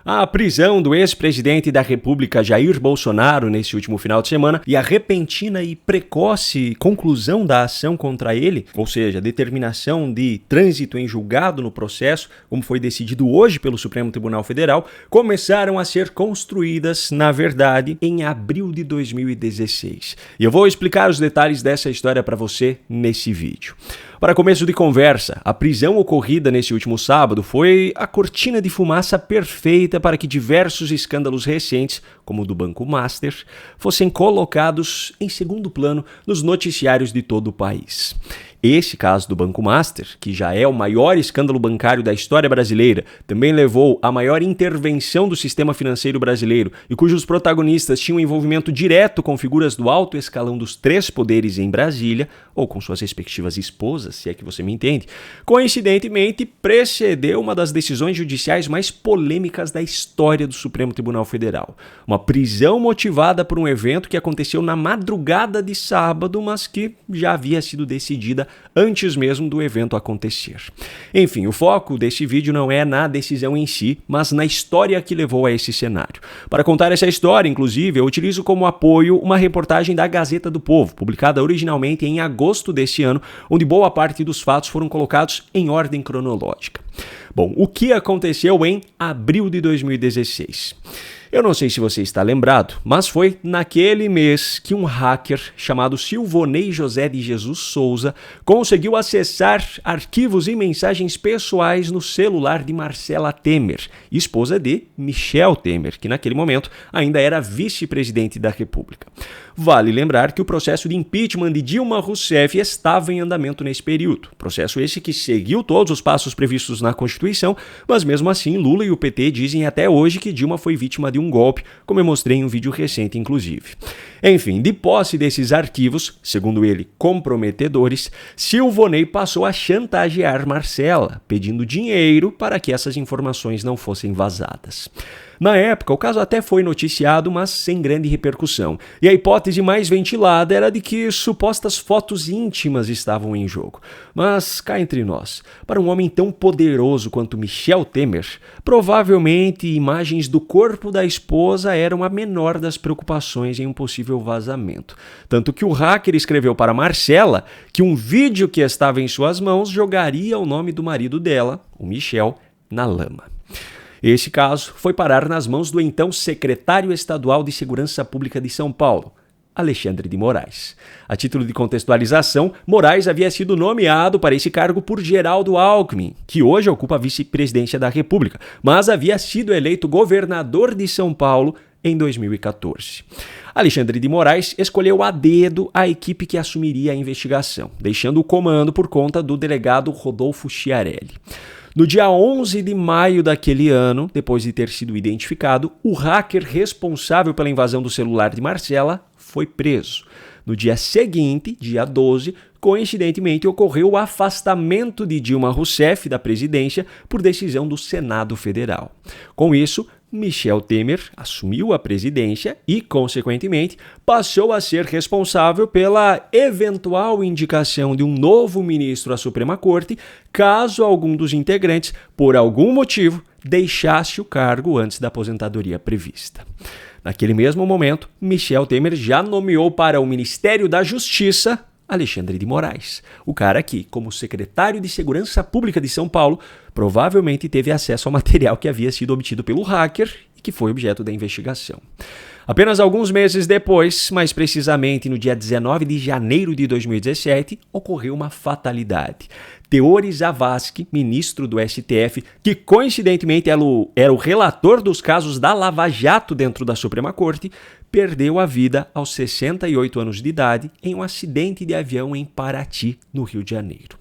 A prisão do ex-presidente da República Jair Bolsonaro nesse último final de semana e a repentina e precoce conclusão da ação contra ele, ou seja, a determinação de trânsito em julgado no processo, como foi decidido hoje pelo Supremo Tribunal Federal, começaram a ser construídas, na verdade, em abril de 2016. E eu vou explicar os detalhes dessa história para você nesse vídeo. Para começo de conversa, a prisão ocorrida nesse último sábado foi a cortina de fumaça perfeita para que diversos escândalos recentes, como o do Banco Master, fossem colocados em segundo plano nos noticiários de todo o país. Esse caso do Banco Master, que já é o maior escândalo bancário da história brasileira, também levou à maior intervenção do sistema financeiro brasileiro e cujos protagonistas tinham envolvimento direto com figuras do alto escalão dos três poderes em Brasília, ou com suas respectivas esposas, se é que você me entende, coincidentemente precedeu uma das decisões judiciais mais polêmicas da história do Supremo Tribunal Federal. Uma prisão motivada por um evento que aconteceu na madrugada de sábado, mas que já havia sido decidida antes mesmo do evento acontecer. Enfim, o foco desse vídeo não é na decisão em si, mas na história que levou a esse cenário. Para contar essa história, inclusive, eu utilizo como apoio uma reportagem da Gazeta do Povo, publicada originalmente em agosto desse ano, onde boa parte dos fatos foram colocados em ordem cronológica. Bom, o que aconteceu em abril de 2016? Eu não sei se você está lembrado, mas foi naquele mês que um hacker chamado Silvonei José de Jesus Souza conseguiu acessar arquivos e mensagens pessoais no celular de Marcela Temer, esposa de Michel Temer, que naquele momento ainda era vice-presidente da República. Vale lembrar que o processo de impeachment de Dilma Rousseff estava em andamento nesse período. Processo esse que seguiu todos os passos previstos na Constituição, mas mesmo assim Lula e o PT dizem até hoje que Dilma foi vítima de um golpe, como eu mostrei em um vídeo recente, inclusive. Enfim, de posse desses arquivos, segundo ele, comprometedores, Silvonei passou a chantagear Marcela, pedindo dinheiro para que essas informações não fossem vazadas. Na época, o caso até foi noticiado, mas sem grande repercussão. E a hipótese mais ventilada era de que supostas fotos íntimas estavam em jogo. Mas, cá entre nós, para um homem tão poderoso quanto Michel Temer, provavelmente imagens do corpo da esposa eram a menor das preocupações em um possível vazamento. Tanto que o hacker escreveu para Marcela que um vídeo que estava em suas mãos jogaria o nome do marido dela, o Michel, na lama. Esse caso foi parar nas mãos do então secretário estadual de Segurança Pública de São Paulo, Alexandre de Moraes. A título de contextualização, Moraes havia sido nomeado para esse cargo por Geraldo Alckmin, que hoje ocupa a vice-presidência da República, mas havia sido eleito governador de São Paulo em 2014. Alexandre de Moraes escolheu a dedo a equipe que assumiria a investigação, deixando o comando por conta do delegado Rodolfo Chiarelli. No dia 11 de maio daquele ano, depois de ter sido identificado, o hacker responsável pela invasão do celular de Marcela foi preso. No dia seguinte, dia 12, coincidentemente ocorreu o afastamento de Dilma Rousseff da presidência por decisão do Senado Federal. Com isso, Michel Temer assumiu a presidência e, consequentemente, passou a ser responsável pela eventual indicação de um novo ministro à Suprema Corte, caso algum dos integrantes, por algum motivo, deixasse o cargo antes da aposentadoria prevista. Naquele mesmo momento, Michel Temer já nomeou para o Ministério da Justiça Alexandre de Moraes, o cara que, como secretário de Segurança Pública de São Paulo, provavelmente teve acesso ao material que havia sido obtido pelo hacker e que foi objeto da investigação. Apenas alguns meses depois, mais precisamente no dia 19 de janeiro de 2017, ocorreu uma fatalidade. Teori Zavascki, ministro do STF, que coincidentemente era o relator dos casos da Lava Jato dentro da Suprema Corte, perdeu a vida aos 68 anos de idade em um acidente de avião em Paraty, no Rio de Janeiro.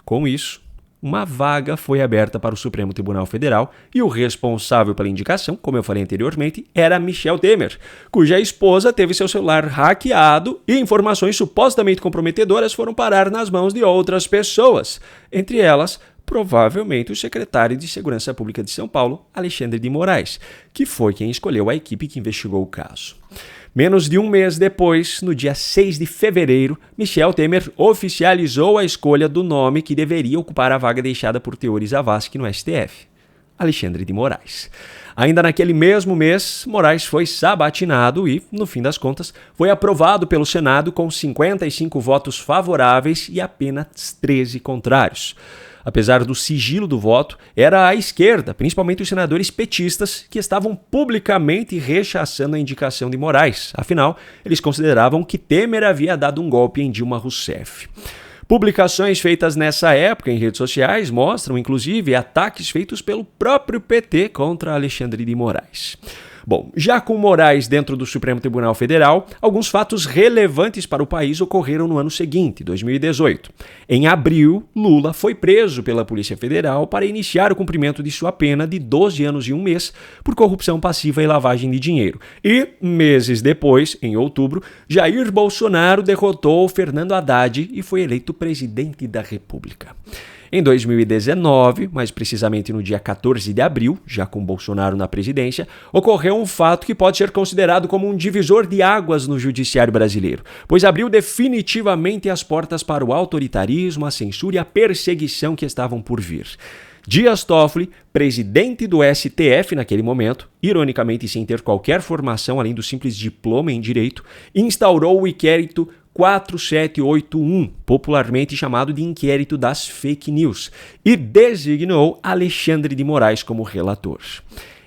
Com isso, uma vaga foi aberta para o Supremo Tribunal Federal e o responsável pela indicação, como eu falei anteriormente, era Michel Temer, cuja esposa teve seu celular hackeado e informações supostamente comprometedoras foram parar nas mãos de outras pessoas, entre elas, provavelmente o secretário de Segurança Pública de São Paulo, Alexandre de Moraes, que foi quem escolheu a equipe que investigou o caso. Menos de um mês depois, no dia 6 de fevereiro, Michel Temer oficializou a escolha do nome que deveria ocupar a vaga deixada por Teori Zavascki no STF. Alexandre de Moraes. Ainda naquele mesmo mês, Moraes foi sabatinado e, no fim das contas, foi aprovado pelo Senado com 55 votos favoráveis e apenas 13 contrários. Apesar do sigilo do voto, era a esquerda, principalmente os senadores petistas, que estavam publicamente rechaçando a indicação de Moraes. Afinal, eles consideravam que Temer havia dado um golpe em Dilma Rousseff. Publicações feitas nessa época em redes sociais mostram, inclusive, ataques feitos pelo próprio PT contra Alexandre de Moraes. Bom, já com Moraes dentro do Supremo Tribunal Federal, alguns fatos relevantes para o país ocorreram no ano seguinte, 2018. Em abril, Lula foi preso pela Polícia Federal para iniciar o cumprimento de sua pena de 12 anos e 1 mês por corrupção passiva e lavagem de dinheiro. E, meses depois, em outubro, Jair Bolsonaro derrotou Fernando Haddad e foi eleito presidente da República. Em 2019, mais precisamente no dia 14 de abril, já com Bolsonaro na presidência, ocorreu um fato que pode ser considerado como um divisor de águas no judiciário brasileiro, pois abriu definitivamente as portas para o autoritarismo, a censura e a perseguição que estavam por vir. Dias Toffoli, presidente do STF naquele momento, ironicamente sem ter qualquer formação além do simples diploma em direito, instaurou o inquérito 4781, popularmente chamado de Inquérito das Fake News, e designou Alexandre de Moraes como relator.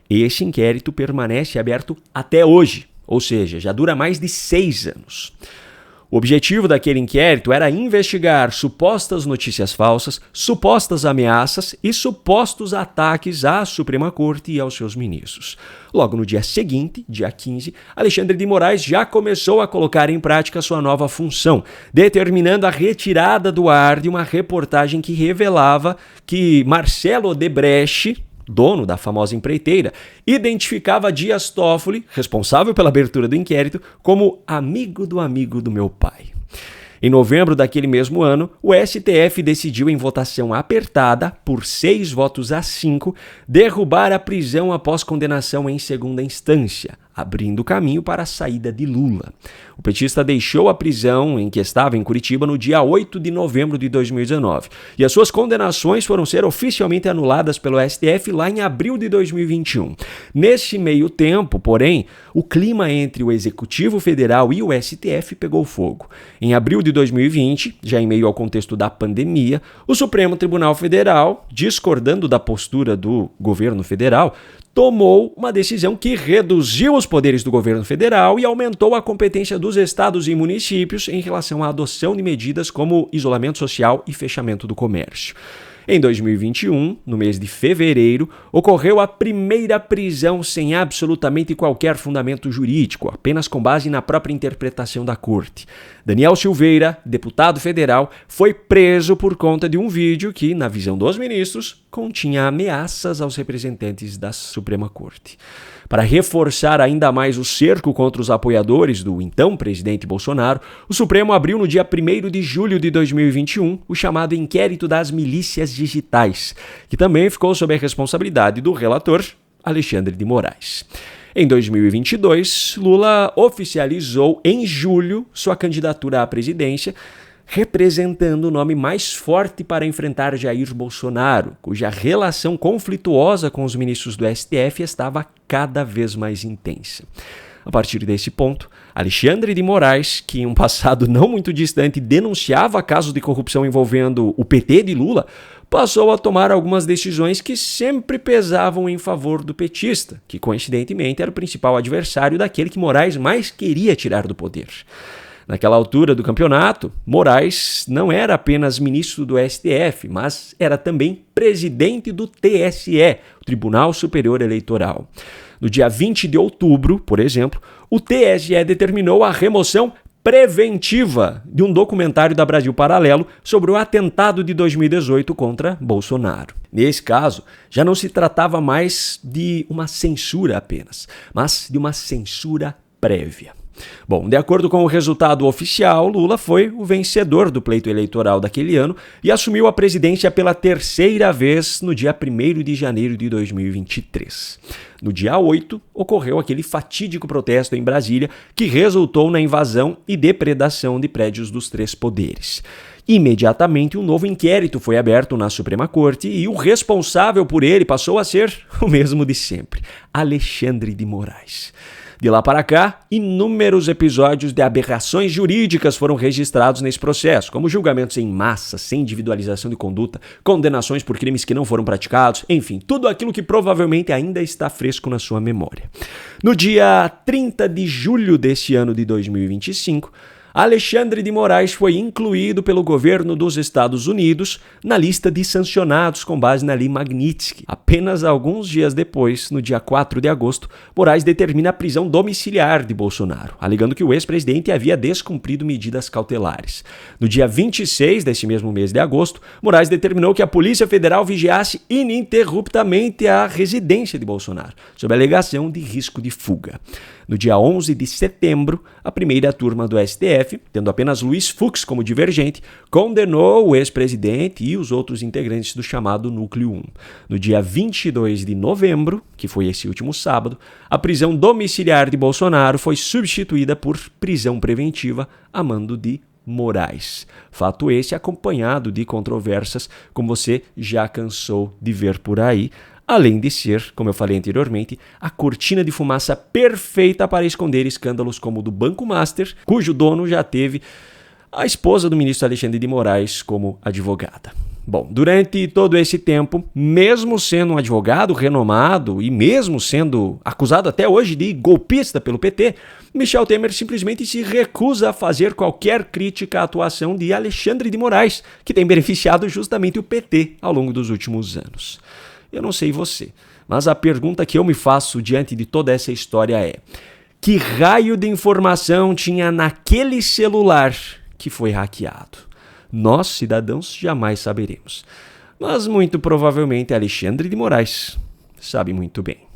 Esse inquérito permanece aberto até hoje, ou seja, já dura mais de 6 anos. O objetivo daquele inquérito era investigar supostas notícias falsas, supostas ameaças e supostos ataques à Suprema Corte e aos seus ministros. Logo no dia seguinte, dia 15, Alexandre de Moraes já começou a colocar em prática sua nova função, determinando a retirada do ar de uma reportagem que revelava que Marcelo Odebrecht, dono da famosa empreiteira, identificava Dias Toffoli, responsável pela abertura do inquérito, como amigo do meu pai. Em novembro daquele mesmo ano, o STF decidiu em votação apertada, por 6-5, derrubar a prisão após condenação em segunda instância, abrindo caminho para a saída de Lula. O petista deixou a prisão em que estava em Curitiba no dia 8 de novembro de 2019 e as suas condenações foram ser oficialmente anuladas pelo STF lá em abril de 2021. Nesse meio tempo, porém, o clima entre o Executivo Federal e o STF pegou fogo. Em abril de 2020, já em meio ao contexto da pandemia, o Supremo Tribunal Federal, discordando da postura do governo federal, tomou uma decisão que reduziu os poderes do governo federal e aumentou a competência dos estados e municípios em relação à adoção de medidas como isolamento social e fechamento do comércio. Em 2021, no mês de fevereiro, ocorreu a primeira prisão sem absolutamente qualquer fundamento jurídico, apenas com base na própria interpretação da corte. Daniel Silveira, deputado federal, foi preso por conta de um vídeo que, na visão dos ministros, continha ameaças aos representantes da Suprema Corte. Para reforçar ainda mais o cerco contra os apoiadores do então presidente Bolsonaro, o Supremo abriu no dia 1º de julho de 2021 o chamado Inquérito das Milícias Digitais, que também ficou sob a responsabilidade do relator Alexandre de Moraes. Em 2022, Lula oficializou em julho sua candidatura à presidência, representando o nome mais forte para enfrentar Jair Bolsonaro, cuja relação conflituosa com os ministros do STF estava cada vez mais intensa. A partir desse ponto, Alexandre de Moraes, que em um passado não muito distante denunciava casos de corrupção envolvendo o PT de Lula, passou a tomar algumas decisões que sempre pesavam em favor do petista, que coincidentemente era o principal adversário daquele que Moraes mais queria tirar do poder. Naquela altura do campeonato, Moraes não era apenas ministro do STF, mas era também presidente do TSE, o Tribunal Superior Eleitoral. No dia 20 de outubro, por exemplo, o TSE determinou a remoção preventiva de um documentário da Brasil Paralelo sobre o atentado de 2018 contra Bolsonaro. Nesse caso, já não se tratava mais de uma censura apenas, mas de uma censura prévia. Bom, de acordo com o resultado oficial, Lula foi o vencedor do pleito eleitoral daquele ano e assumiu a presidência pela terceira vez no dia 1º de janeiro de 2023. No dia 8, ocorreu aquele fatídico protesto em Brasília que resultou na invasão e depredação de prédios dos três poderes. Imediatamente, um novo inquérito foi aberto na Suprema Corte e o responsável por ele passou a ser o mesmo de sempre, Alexandre de Moraes. De lá para cá, inúmeros episódios de aberrações jurídicas foram registrados nesse processo, como julgamentos em massa, sem individualização de conduta, condenações por crimes que não foram praticados, enfim, tudo aquilo que provavelmente ainda está fresco na sua memória. No dia 30 de julho deste ano de 2025, Alexandre de Moraes foi incluído pelo governo dos Estados Unidos na lista de sancionados com base na Lei Magnitsky. Apenas alguns dias depois, no dia 4 de agosto, Moraes determina a prisão domiciliar de Bolsonaro, alegando que o ex-presidente havia descumprido medidas cautelares. No dia 26 deste mesmo mês de agosto, Moraes determinou que a Polícia Federal vigiasse ininterruptamente a residência de Bolsonaro, sob a alegação de risco de fuga. No dia 11 de setembro, a primeira turma do STF, tendo apenas Luiz Fux como divergente, condenou o ex-presidente e os outros integrantes do chamado Núcleo 1. No dia 22 de novembro, que foi esse último sábado, a prisão domiciliar de Bolsonaro foi substituída por prisão preventiva a mando de Moraes. Fato esse acompanhado de controvérsias, como você já cansou de ver por aí, além de ser, como eu falei anteriormente, a cortina de fumaça perfeita para esconder escândalos como o do Banco Master, cujo dono já teve a esposa do ministro Alexandre de Moraes como advogada. Bom, durante todo esse tempo, mesmo sendo um advogado renomado e mesmo sendo acusado até hoje de golpista pelo PT, Michel Temer simplesmente se recusa a fazer qualquer crítica à atuação de Alexandre de Moraes, que tem beneficiado justamente o PT ao longo dos últimos anos. Eu não sei você, mas a pergunta que eu me faço diante de toda essa história é: que raio de informação tinha naquele celular que foi hackeado? Nós, cidadãos, jamais saberemos. Mas muito provavelmente Alexandre de Moraes sabe muito bem.